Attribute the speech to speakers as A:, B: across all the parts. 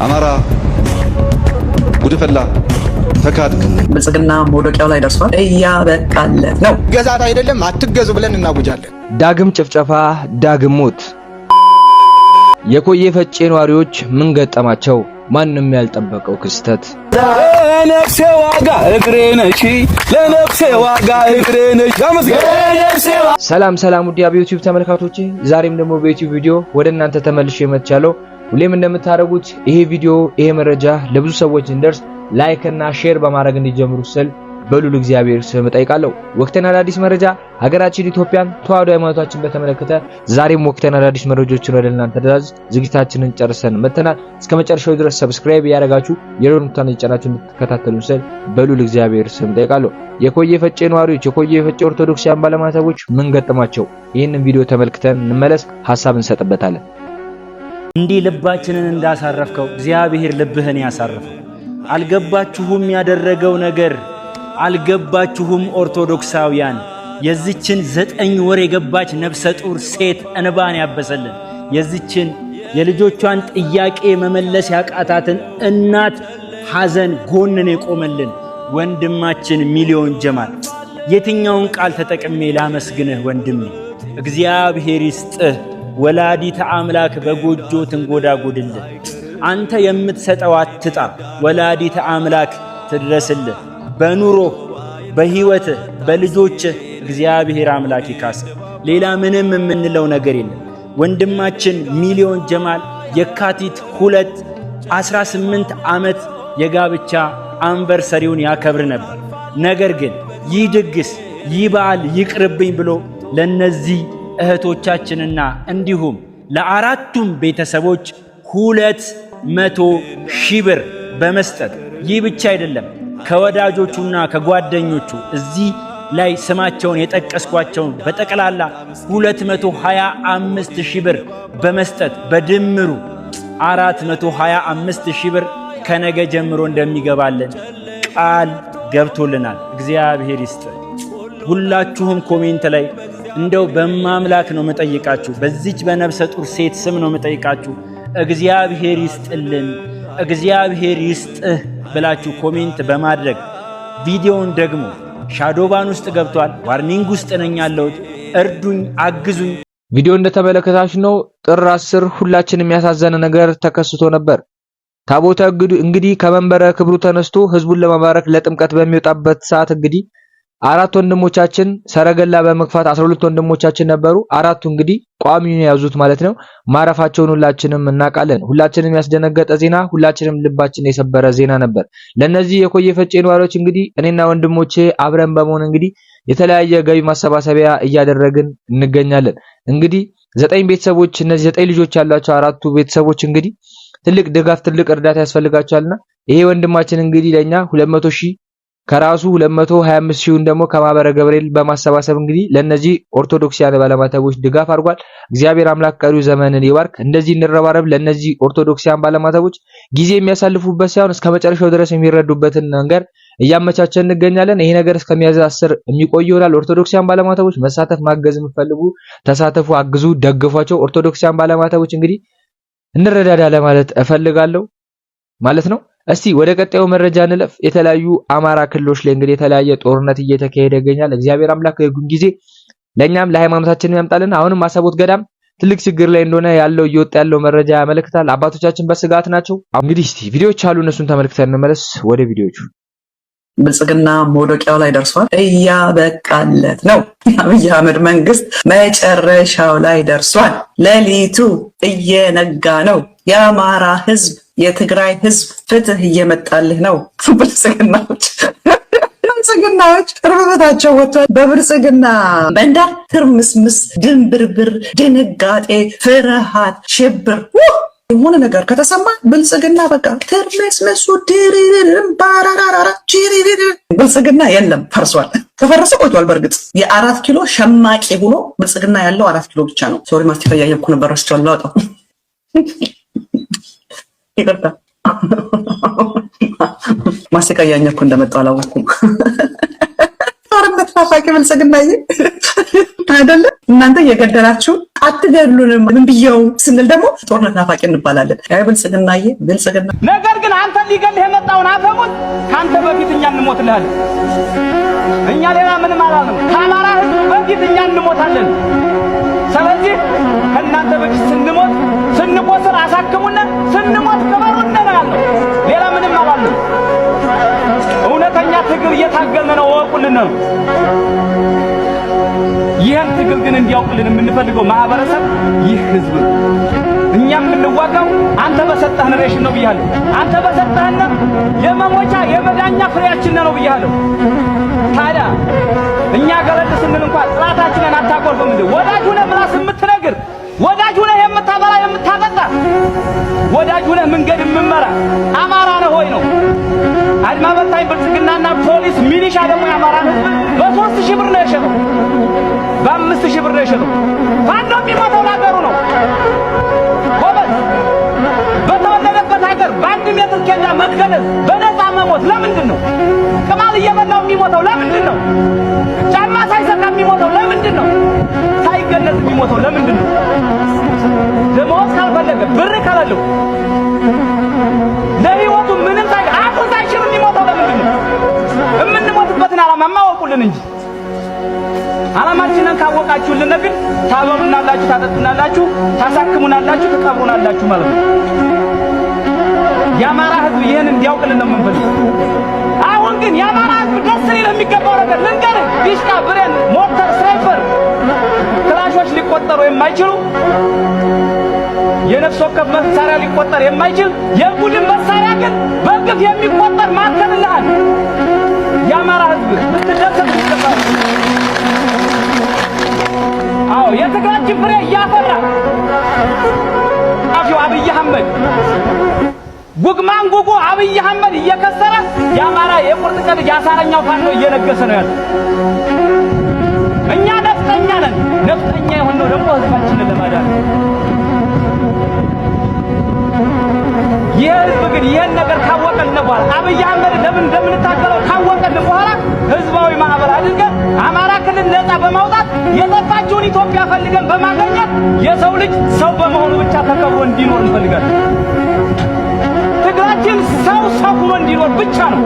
A: አማራ ጉድፈላ ተካድክ።
B: ብልጽግና መውደቂያው ላይ ደርሷል። እያበቃለት ነው።
C: ገዛት አይደለም አትገዙ ብለን እናውጃለን።
D: ዳግም ጭፍጨፋ፣ ዳግም ሞት። የኮዬ ፈጬ ነዋሪዎች ምን ገጠማቸው? ማንም ያልጠበቀው ክስተት።
E: ለነፍሴ ዋጋ እግሬ ነሽ፣ ለነፍሴ ዋጋ እግሬ ነሽ።
D: ሰላም ውድ የዩቲዩብ ተመልካቾቼ፣ ዛሬም ደግሞ በዩቲዩብ ቪዲዮ ወደ እናንተ ተመልሼ መጥቻለሁ። ሁሌም እንደምታደርጉት ይሄ ቪዲዮ ይሄ መረጃ ለብዙ ሰዎች እንደርስ ላይክ እና ሼር በማድረግ እንዲጀምሩ ስል በሉል እግዚአብሔር ስም ጠይቃለሁ። ወቅታዊና አዳዲስ መረጃ ሀገራችን ኢትዮጵያን ተዋህዶ ሃይማኖታችን በተመለከተ ዛሬም ወቅታዊና አዳዲስ መረጃዎችን ወደ እናንተ ድረስ ዝግጅታችንን ጨርሰን መተናል። እስከ መጨረሻው ድረስ ሰብስክራይብ ያደረጋችሁ የደወል ምልክቱን እየጫናችሁ እንድትከታተሉን ስል በሉል እግዚአብሔር ስም ጠይቃለሁ። የኮዬ ፈጬ ነዋሪዎች፣ የኮዬ ፈጬ ኦርቶዶክሳውያን ባለማተቦች ምን ገጠማቸው? ይህንን ቪዲዮ ተመልክተን እንመለስ፣ ሐሳብ እንሰጥበታለን።
F: እንዲህ ልባችንን እንዳሳረፍከው እግዚአብሔር ልብህን ያሳርፈው። አልገባችሁም ያደረገው ነገር አልገባችሁም ኦርቶዶክሳውያን። የዚችን 9 ወር የገባች ነፍሰ ጡር ሴት እንባን ያበሰልን፣ የዚችን የልጆቿን ጥያቄ መመለስ ያቃታትን እናት ሐዘን ጎንን የቆመልን ወንድማችን ሚሊዮን ጀማል። የትኛውን ቃል ተጠቅሜ ላመስግንህ ወንድሜ? እግዚአብሔር ይስጥህ። ወላዲተ አምላክ በጎጆ ትንጎዳጎድልህ። አንተ የምትሰጠው አትጣ። ወላዲተ አምላክ ትድረስልህ። በኑሮህ በህይወትህ በልጆችህ እግዚአብሔር አምላክ ይካስ። ሌላ ምንም የምንለው ነገር የለም። ወንድማችን ሚሊዮን ጀማል የካቲት 2 18 ዓመት የጋብቻ አንቨርሰሪውን ያከብር ነበር። ነገር ግን ይህ ድግስ ይህ በዓል ይቅርብኝ ብሎ ለነዚህ እህቶቻችንና እንዲሁም ለአራቱም ቤተሰቦች 200,000 ብር በመስጠት ይህ ብቻ አይደለም፣ ከወዳጆቹና ከጓደኞቹ እዚህ ላይ ስማቸውን የጠቀስኳቸውን በጠቅላላ 225,000 ብር በመስጠት በድምሩ 425,000 ብር ከነገ ጀምሮ እንደሚገባልን ቃል ገብቶልናል። እግዚአብሔር ይስጥ። ሁላችሁም ኮሜንት ላይ እንደው በማምላክ ነው መጠይቃችሁ፣ በዚች በነፍሰ ጡር ሴት ስም ነው መጠይቃችሁ፣ እግዚአብሔር ይስጥልን፣ እግዚአብሔር ይስጥህ ብላችሁ ኮሜንት በማድረግ ቪዲዮውን ደግሞ ሻዶባን ውስጥ ገብቷል፣ ዋርኒንግ ውስጥ ነኝ ያለሁት፣ እርዱኝ፣ አግዙኝ።
D: ቪዲዮ እንደተመለከታችሁ ነው ጥር 10 ሁላችንም የሚያሳዘነ ነገር ተከስቶ ነበር። ታቦተ እንግዲህ ከመንበረ ክብሩ ተነስቶ ህዝቡን ለማባረክ ለጥምቀት በሚወጣበት ሰዓት እንግዲህ 4 ወንድሞቻችን ሰረገላ በመግፋት 12 ወንድሞቻችን ነበሩ። 4ቱ እንግዲህ ቋሚውን ያዙት ማለት ነው። ማረፋቸውን ሁላችንም እናውቃለን። ሁላችንም ያስደነገጠ ዜና፣ ሁላችንም ልባችን የሰበረ ዜና ነበር። ለነዚህ የኮዬ ፈጬ ነዋሪዎች እንግዲህ እኔና ወንድሞቼ አብረን በመሆን እንግዲህ የተለያየ ገቢ ማሰባሰቢያ እያደረግን እንገኛለን። እንግዲህ 9 ቤተሰቦች፣ እነዚህ 9 ልጆች ያሏቸው 4ቱ ቤተሰቦች እንግዲህ ትልቅ ድጋፍ ትልቅ እርዳታ ያስፈልጋቸዋልና ይሄ ወንድማችን እንግዲህ ለኛ 200,000 ከራሱ 225,000 ደግሞ ከማህበረ ገብርኤል በማሰባሰብ እንግዲህ ለነዚህ ኦርቶዶክሳውያን ባለማተቦች ድጋፍ አድርጓል። እግዚአብሔር አምላክ ቀሪው ዘመንን ይባርክ። እንደዚህ እንረባረብ። ለነዚህ ኦርቶዶክሳውያን ባለማተቦች ጊዜ የሚያሳልፉበት ሳይሆን እስከመጨረሻው ድረስ የሚረዱበትን ነገር እያመቻቸን እንገኛለን። ይሄ ነገር እስከሚያዝ 10 የሚቆይ ይሆናል። ኦርቶዶክሳውያን ባለማተቦች መሳተፍ ማገዝ የምትፈልጉ ተሳተፉ፣ አግዙ፣ ደግፏቸው። ኦርቶዶክሳውያን ባለማተቦች እንግዲህ እንረዳዳ ለማለት እፈልጋለሁ ማለት ነው። እስቲ ወደ ቀጣዩ መረጃ እንለፍ። የተለያዩ አማራ ክልሎች ላይ እንግዲህ የተለያየ ጦርነት እየተካሄደ ይገኛል። እግዚአብሔር አምላክ የጉን ጊዜ ለኛም ለሃይማኖታችንም ያምጣልን። አሁንም አሰቦት ገዳም ትልቅ ችግር ላይ እንደሆነ ያለው እየወጣ ያለው መረጃ ያመለክታል። አባቶቻችን በስጋት ናቸው። እንግዲህ እስቲ ቪዲዮዎች አሉ፣ እነሱን ተመልክተን እንመለስ። ወደ ቪዲዮቹ።
B: ብልጽግና መውደቂያው ላይ ደርሷል። እያበቃለት ነው። የአብይ አህመድ መንግስት መጨረሻው ላይ ደርሷል። ሌሊቱ እየነጋ ነው። የአማራ ህዝብ የትግራይ ህዝብ ፍትህ እየመጣልህ ነው። ብልጽግናዎች እርበታቸው ወጥቷል። በብልጽግና መንደር ትርምስምስ፣ ድንብርብር፣ ድንጋጤ፣ ፍርሃት፣ ሽብር የሆነ ነገር ከተሰማ ብልጽግና በቃ ትርምስምሱ ድርርም ባራራራ ጂሪሪሪ ብልጽግና የለም፣ ፈርሷል። ከፈረሰ ቆይቷል። በእርግጥ የ4 ኪሎ ሸማቂ ሆኖ ብልጽግና ያለው 4 ኪሎ ብቻ ነው። ሶሪ ማስቲካ እያየብኩ ነበር፣ ረስቼዋለሁ። አውጣው ይቅርታ፣ ማስቲካ እያኘኩ እንደመጣሁ አላወኩም። ጦርነት ናፋቂ ብልጽግና አይደለ? እናንተ እየገደላችሁ አትገሉንም ምን ብየው ስንል ደግሞ ጦርነት ናፋቂ እንባላለን። አይ ብልጽግናዬ ብልጽግና
E: ነገር ግን አንተ ሊገልህ የመጣውን አፈሙን ካንተ በፊት እኛ እንሞትልሃለን። እኛ ሌላ ምንም አላልንም። ከአማራ ህዝብ በፊት እኛ እንሞታለን። ስለዚህ ከእናንተ በፊት ስንሞት አሳክሙና ስንሞት ቅበሩን ነው ያለው። ሌላ ምንም አላልንም። እውነተኛ ትግል እየታገልን ነው፣ ወቁልን ነው። ይህን ትግል ግን እንዲያውቅልን የምንፈልገው ማህበረሰብ ይህ ህዝብ ነው። እኛም የምንዋጋው አንተ በሰጠህን ሬሽን ነው ብያለሁ። አንተ በሰጠህን የመሞቻ የመዳኛ ፍሬያችን ነው ብያለሁ። ታዲያ እኛ ገለጥ ስንል እንኳን ጥላታችንን አታቆርፍም እንዴ? ወዳጅ ሆነህ ምላስ የምትነግር፣ ወዳጅ ሆነህ የምታበላ የምታጠጣ፣ ወዳጅ ሆነህ መንገድ የምመራ አማራ ነህ ሆይ ነው። አድማ በታኝ ብልጽግናና ፖሊስ ሚሊሻ ደግሞ የአማራን ህዝብ በ3000 ብር ነው የሸጠው፣ በ5000 ብር ነው የሸጠው። ፋኖ የሚሞተው ለሀገሩ ነው። ጎበዝ በተወለደበት ሀገር በአንድ ሜትር ኬንዳ መገደል በነፃ መሞት ለምንድን ነው? ቅማል እየበላው የሚሞተው ለምንድን ነው? ጫማ ሳይሰካ የሚሞተው ለምንድን ነው? ሳይገነዝ የሚሞተው ለምንድን ነው? ደሞዝ ካልፈለገ ብር ካላለው ለህይወቱ ምንም አፉን ሳይችል የሚሞተው ለምንድን ነው? የምንሞትበትን ዓላማ ማወቁልን እንጂ ዓላማችንን ካወቃችሁልን ግን ታበሉናላችሁ፣ ታጠጡናላችሁ፣ ታሳክሙናላችሁ፣ ትቀብሩናላችሁ ማለት ነው። የአማራ ህዝብ ይህን እንዲያውቅልን ነው የምንፈልገው። አሁን ግን የአማራ ህዝብ ደስ ሊል የሚገባው ነገር ልንገርህ፣ ዲሽቃ፣ ብሬን፣ ሞርተር፣ ስናይፐር፣ ክላሾች ሊቆጠሩ የማይችሉ የነፍስ ወከፍ መሳሪያ ሊቆጠር የማይችል የቡድን መሳሪያ ግን በግፍ የሚቆጠር ማከልልሃል። የአማራ ህዝብ ልትደሰት ይገባል። አዎ የትግራችን ፍሬ እያፈራ አፊው አብይ አህመድ ጉግማን ጉጉ አብይ አህመድ እየከሰረ የአማራ የቁርጥ ቀን ያሳረኛው ፋኖ እየነገሰ ነው ያለው። እኛ ነፍጠኛ ነን። ነፍጠኛ የሆነው ደግሞ ህዝባችንን ለማዳን የህዝብ ግን ይህን ነገር ካወቀልን በኋላ አብይ አህመድ ለምን እንደምንታገለው ካወቀልን በኋላ ህዝባዊ ማዕበል አድርገን አማራ ክልል ነፃ በማውጣት የጠፋችውን ኢትዮጵያ ፈልገን በማገኘት የሰው ልጅ ሰው በመሆኑ ብቻ ተከብሮ እንዲኖር እንፈልጋለን። ትግራችን ሰው ሆኖ እንዲኖር ብቻ ነው።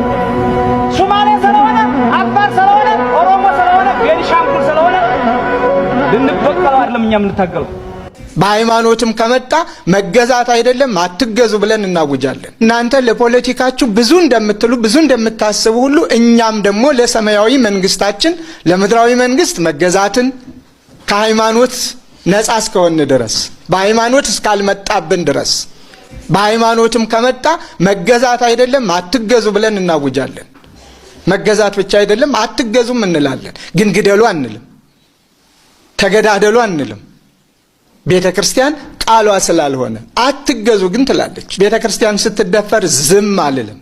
E: ሶማሌ ስለሆነ፣ አፋር ስለሆነ፣ ኦሮሞ ስለሆነ፣ ቤኒሻንጉል ስለሆነ ልንበቀለው አይደለም እኛ የምንታገለው።
C: በሃይማኖትም ከመጣ መገዛት አይደለም አትገዙ ብለን እናውጃለን። እናንተ ለፖለቲካችሁ ብዙ እንደምትሉ ብዙ እንደምታስቡ ሁሉ እኛም ደግሞ ለሰማያዊ መንግስታችን ለምድራዊ መንግስት መገዛትን ከሃይማኖት ነፃ እስከሆነ ድረስ በሃይማኖት እስካልመጣብን ድረስ በሃይማኖትም ከመጣ መገዛት አይደለም አትገዙ ብለን እናውጃለን። መገዛት ብቻ አይደለም አትገዙም እንላለን። ግን ግደሉ አንልም፣ ተገዳደሉ አንልም። ቤተ ክርስቲያን ቃሏ ስላልሆነ አትገዙ ግን ትላለች። ቤተ ክርስቲያን ስትደፈር ዝም አልልም።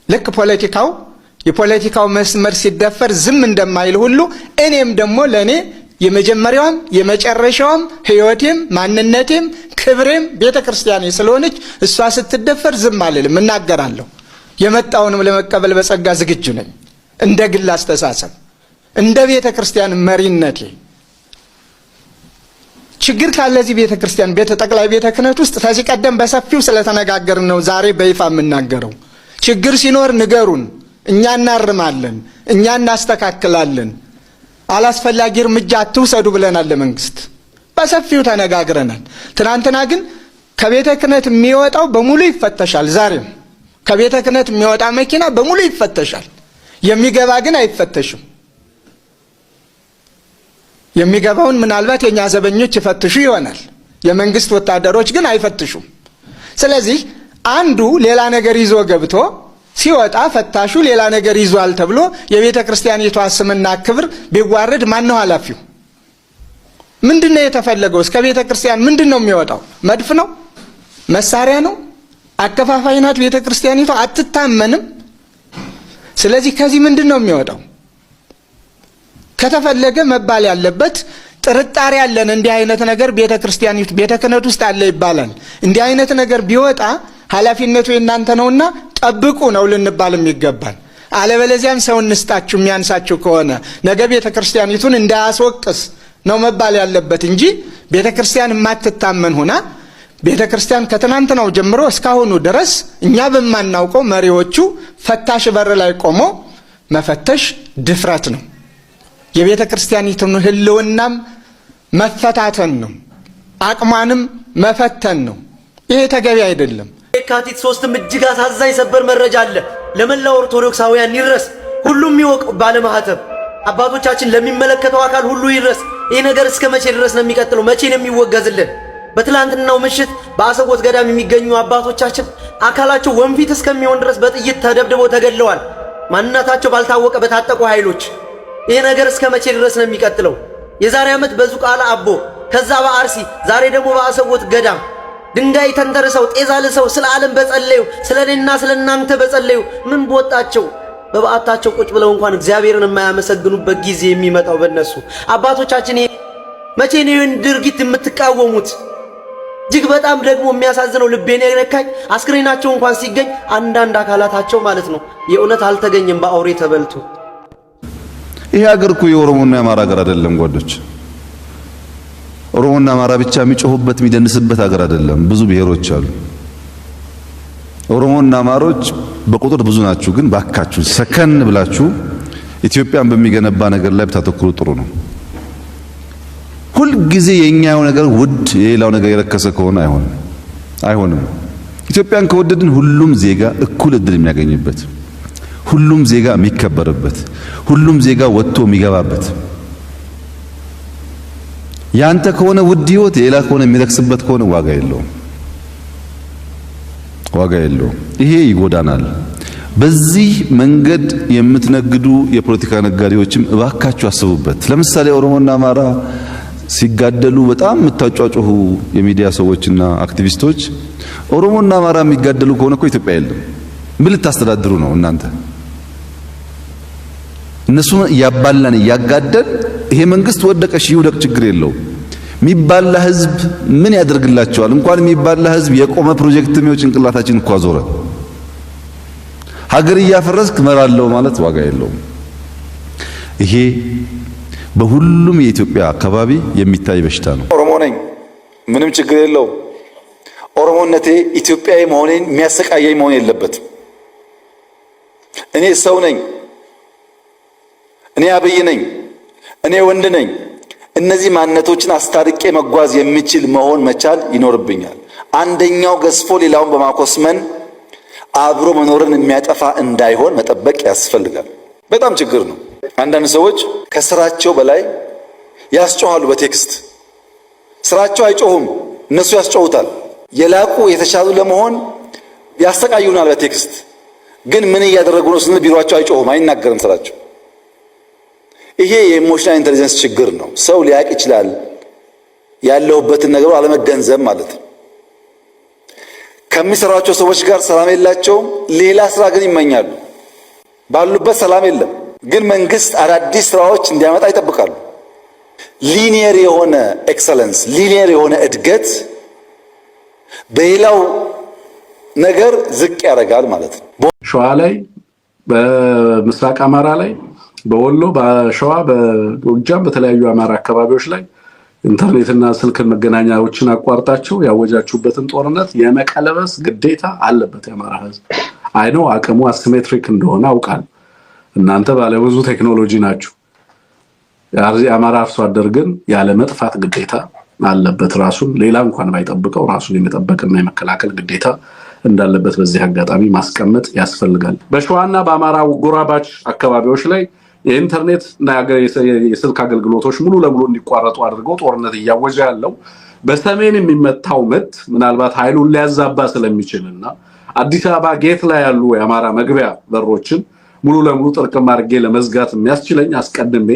C: ልክ የፖለቲካው መስመር ሲደፈር ዝም እንደማይል ሁሉ እኔም ደግሞ ለኔ የመጀመሪያውም የመጨረሻውም ህይወቴም ማንነቴም ክብሬም ቤተ ክርስቲያኔ ስለሆነች እሷ ስትደፈር ዝም አልልም፣ እናገራለሁ። የመጣውንም ለመቀበል በጸጋ ዝግጁ ነኝ። እንደ ግል አስተሳሰብ እንደ ቤተ ክርስቲያን መሪነቴ ችግር ካለዚህ ቤተ ክርስቲያን ጠቅላይ ቤተ ክህነት ውስጥ ከዚህ ቀደም በሰፊው ስለተነጋገርን ነው ዛሬ በይፋ የምናገረው። ችግር ሲኖር ንገሩን፣ እኛ እናርማለን፣ እኛ እናስተካክላለን፣ አላስፈላጊ እርምጃ አትውሰዱ ብለናል ለመንግስት። በሰፊው ተነጋግረናል። ትናንትና ግን ከቤተ ክህነት የሚወጣው በሙሉ ይፈተሻል። ዛሬም ከቤተ ክህነት የሚወጣ መኪና በሙሉ ይፈተሻል። የሚገባ ግን አይፈተሽም። የሚገባውን ምናልባት የኛ ዘበኞች ይፈትሹ ይሆናል። የመንግስት ወታደሮች ግን አይፈትሹም። ስለዚህ አንዱ ሌላ ነገር ይዞ ገብቶ ሲወጣ ፈታሹ ሌላ ነገር ይዟል ተብሎ የቤተ ክርስቲያኒቷ ስምና ክብር ቢዋረድ ማን ነው ኃላፊው? ምንድነው የተፈለገው? እስከ ቤተ ክርስቲያን ምንድነው የሚወጣው? መድፍ ነው? መሳሪያ ነው? አከፋፋይ ናት ቤተ ክርስቲያኒቷ፣ አትታመንም። ስለዚህ ከዚህ ምንድነው የሚወጣው? ከተፈለገ መባል ያለበት ጥርጣሬ ያለን እንዲህ አይነት ነገር ቤተ ክርስቲያኒቱ ቤተ ክህነት ውስጥ አለ ይባላል። እንዲህ አይነት ነገር ቢወጣ ኃላፊነቱ የእናንተ ነውና ጠብቁ ነው ልንባልም ይገባል። አለበለዚያም ሰው እንስጣችሁ የሚያንሳችሁ ከሆነ ነገ ቤተክርስቲያኒቱን እንዳያስወቅስ ነው መባል ያለበት እንጂ ቤተክርስቲያን የማትታመን ሆና ቤተክርስቲያን ከትናንትናው ጀምሮ እስካሁኑ ድረስ እኛ በማናውቀው መሪዎቹ ፈታሽ በር ላይ ቆሞ መፈተሽ ድፍረት ነው። የቤተክርስቲያኒቱን ህልውናም መፈታተን ነው፣ አቅሟንም መፈተን ነው። ይሄ ተገቢ አይደለም።
A: የካቲት 3ም እጅግ አሳዛኝ ሰበር መረጃ አለ። ለመላው ኦርቶዶክሳውያን ይድረስ፣ ሁሉም ይወቅ። ባለማህተብ አባቶቻችን ለሚመለከተው አካል ሁሉ ይድረስ። ይሄ ነገር እስከ መቼ ድረስ ነው የሚቀጥለው? መቼ ነው የሚወገዝልን? በትላንትናው ምሽት በአሰቦት ገዳም የሚገኙ አባቶቻችን አካላቸው ወንፊት እስከሚሆን ድረስ በጥይት ተደብድበው ተገድለዋል፣ ማንነታቸው ባልታወቀ በታጠቁ ኃይሎች። ይሄ ነገር እስከ መቼ ድረስ ነው የሚቀጥለው? የዛሬ ዓመት በዙቃላ አቦ፣ ከዛ በአርሲ፣ ዛሬ ደግሞ በአሰቦት ገዳም ድንጋይ ተንተርሰው ጤዛ ልሰው ስለ ዓለም በጸለዩ፣ ስለ እኔና ስለ እናንተ በጸለዩ ምን በወጣቸው? በበዓታቸው ቁጭ ብለው እንኳን እግዚአብሔርን የማያመሰግኑበት ጊዜ የሚመጣው በእነሱ አባቶቻችን። መቼ ነው ይህን ድርጊት የምትቃወሙት? እጅግ በጣም ደግሞ የሚያሳዝነው ልቤን የነካኝ አስክሬናቸው እንኳን ሲገኝ አንዳንድ አካላታቸው ማለት ነው የእውነት አልተገኘም፣ በአውሬ ተበልቶ።
G: ይሄ ሀገር እኮ የኦሮሞና የአማራ ሀገር አይደለም ጓዶች። ኦሮሞና አማራ ብቻ የሚጮሁበት የሚደንስበት ሀገር አይደለም። ብዙ ብሔሮች አሉ። ኦሮሞና አማሮች በቁጥር ብዙ ናችሁ፣ ግን ባካችሁ ሰከን ብላችሁ ኢትዮጵያን በሚገነባ ነገር ላይ ብታተኩሩ ጥሩ ነው። ሁል ጊዜ የኛው ነገር ውድ የሌላው ነገር የረከሰ ከሆነ አይሆንም። ኢትዮጵያን ከወደድን ሁሉም ዜጋ እኩል እድል የሚያገኝበት፣ ሁሉም ዜጋ የሚከበርበት፣ ሁሉም ዜጋ ወጥቶ የሚገባበት፣ ያንተ ከሆነ ውድ ህይወት የሌላ ከሆነ የሚረክስበት ከሆነ ዋጋ የለውም። ይሄ ይጎዳናል። በዚህ መንገድ የምትነግዱ የፖለቲካ ነጋዴዎችም እባካችሁ አስቡበት። ለምሳሌ ኦሮሞና አማራ ሲጋደሉ በጣም የምታጫጩሁ የሚዲያ ሰዎችና አክቲቪስቶች ኦሮሞና አማራ የሚጋደሉ ከሆነ እኮ ኢትዮጵያ የለም። ምን ልታስተዳድሩ ነው እናንተ? እነሱን እያባላን እያጋደል ይሄ መንግስት ወደቀ ይውደቅ ችግር የለው። የሚባላ ህዝብ ምን ያደርግላቸዋል? እንኳን የሚባላ ህዝብ የቆመ ፕሮጀክት ነው ጭንቅላታችን እኮ አዞረ። ሀገር እያፈረስክ መራለው ማለት ዋጋ የለውም። ይሄ በሁሉም የኢትዮጵያ አካባቢ የሚታይ በሽታ ነው።
H: ኦሮሞ ነኝ፣ ምንም ችግር የለውም። ኦሮሞነቴ ኢትዮጵያዊ መሆኔን የሚያሰቃየኝ መሆን የለበትም። እኔ ሰው ነኝ፣ እኔ አብይ ነኝ፣ እኔ ወንድ ነኝ። እነዚህ ማንነቶችን አስታርቄ መጓዝ የሚችል መሆን መቻል ይኖርብኛል። አንደኛው ገዝፎ ሌላውን በማኮስመን አብሮ መኖርን የሚያጠፋ እንዳይሆን መጠበቅ ያስፈልጋል። በጣም ችግር ነው። አንዳንድ ሰዎች ከስራቸው በላይ ያስጮሃሉ። በቴክስት ስራቸው አይጮሁም፣ እነሱ ያስጮሁታል። የላቁ የተሻሉ ለመሆን ያስተቃዩናል። በቴክስት ግን ምን እያደረጉ ነው ስንል ቢሮአቸው አይጮሁም፣ አይናገርም ስራቸው። ይሄ የኢሞሽናል ኢንተለጀንስ ችግር ነው። ሰው ሊያቅ ይችላል ያለውበትን ነገር አለመገንዘብ ማለት ነው። ከሚሰሯቸው ሰዎች ጋር ሰላም የላቸውም፣ ሌላ ስራ ግን ይመኛሉ። ባሉበት ሰላም የለም፣ ግን መንግስት አዳዲስ ስራዎች እንዲያመጣ ይጠብቃሉ። ሊኒየር የሆነ ኤክሰለንስ፣ ሊኒየር የሆነ እድገት በሌላው ነገር ዝቅ ያደርጋል ማለት ነው።
I: ሸዋ ላይ፣ በምስራቅ አማራ ላይ፣ በወሎ፣ በሸዋ፣ በጎጃም፣ በተለያዩ አማራ አካባቢዎች ላይ ኢንተርኔትና ስልክን መገናኛዎችን አቋርጣቸው ያወጃችሁበትን ጦርነት የመቀለበስ ግዴታ አለበት የአማራ ህዝብ። አይነው አቅሙ አሲሜትሪክ እንደሆነ አውቃለሁ። እናንተ ባለብዙ ቴክኖሎጂ ናችሁ። የአማራ አርሶ አደር ግን ያለ መጥፋት ግዴታ አለበት። ራሱን ሌላ እንኳን ባይጠብቀው ራሱን የመጠበቅና የመከላከል ግዴታ እንዳለበት በዚህ አጋጣሚ ማስቀመጥ ያስፈልጋል። በሸዋና በአማራ ጎራባች አካባቢዎች ላይ የኢንተርኔት እና የስልክ አገልግሎቶች ሙሉ ለሙሉ እንዲቋረጡ አድርገው ጦርነት እያወጀ ያለው በሰሜን የሚመታው ምት ምናልባት ኃይሉን ሊያዛባ ስለሚችልና አዲስ አበባ ጌት ላይ ያሉ የአማራ መግቢያ በሮችን ሙሉ ለሙሉ ጥርቅም አድርጌ ለመዝጋት የሚያስችለኝ አስቀድሜ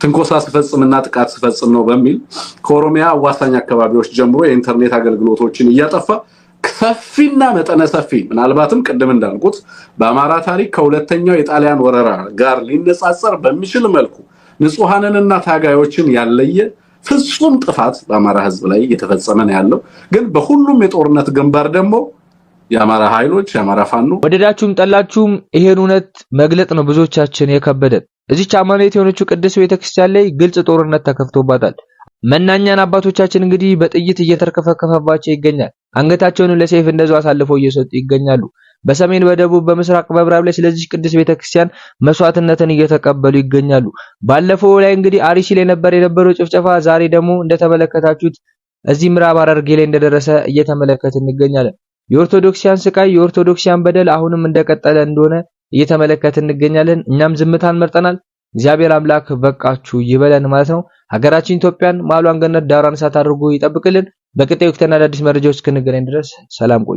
I: ትንኮሳ ስፈጽምና ጥቃት ስፈጽም ነው በሚል ከኦሮሚያ አዋሳኝ አካባቢዎች ጀምሮ የኢንተርኔት አገልግሎቶችን እያጠፋ ሰፊና መጠነ ሰፊ ምናልባትም ቅድም እንዳልኩት በአማራ ታሪክ ከሁለተኛው የጣሊያን ወረራ ጋር ሊነጻጸር በሚችል መልኩ ንጹሃንንና ታጋዮችን ያለየ ፍጹም ጥፋት በአማራ ህዝብ ላይ እየተፈጸመ ነው ያለው። ግን በሁሉም የጦርነት ግንባር ደግሞ የአማራ ኃይሎች የአማራ ፋኖ
D: ወደዳችሁም ጠላችሁም ይሄን እውነት መግለጥ ነው ብዙዎቻችን የከበደን። እዚች አማኑኤል የሆነችው ቅድስት ቤተክርስቲያን ላይ ግልጽ ጦርነት ተከፍቶባታል። መናኛን አባቶቻችን እንግዲህ በጥይት እየተርከፈከፈባቸው ይገኛል። አንገታቸውን ለሰይፍ እንደዛው አሳልፈው እየሰጡ ይገኛሉ። በሰሜን፣ በደቡብ፣ በምስራቅ፣ በምዕራብ ላይ ስለዚህ ቅድስት ቤተክርስቲያን መስዋዕትነትን እየተቀበሉ ይገኛሉ። ባለፈው ላይ እንግዲህ አርሲ ላይ የነበረው ጭፍጨፋ ዛሬ ደግሞ እንደተመለከታችሁት እዚህ ምዕራብ ሐረርጌ ላይ እንደደረሰ እየተመለከትን እንገኛለን። የኦርቶዶክሲያን ስቃይ፣ የኦርቶዶክሲያን በደል አሁንም እንደቀጠለ እንደሆነ እየተመለከትን እንገኛለን። እኛም ዝምታን መርጠናል። እግዚአብሔር አምላክ በቃችሁ ይበለን ማለት ነው። ሀገራችን ኢትዮጵያን ማሏን ገነት ዳሯን እሳት አድርጎ ይጠብቅልን። በቀጣዩ ወቅትና አዳዲስ መረጃዎች እስክንገናኝ ድረስ ሰላም ቆዩ።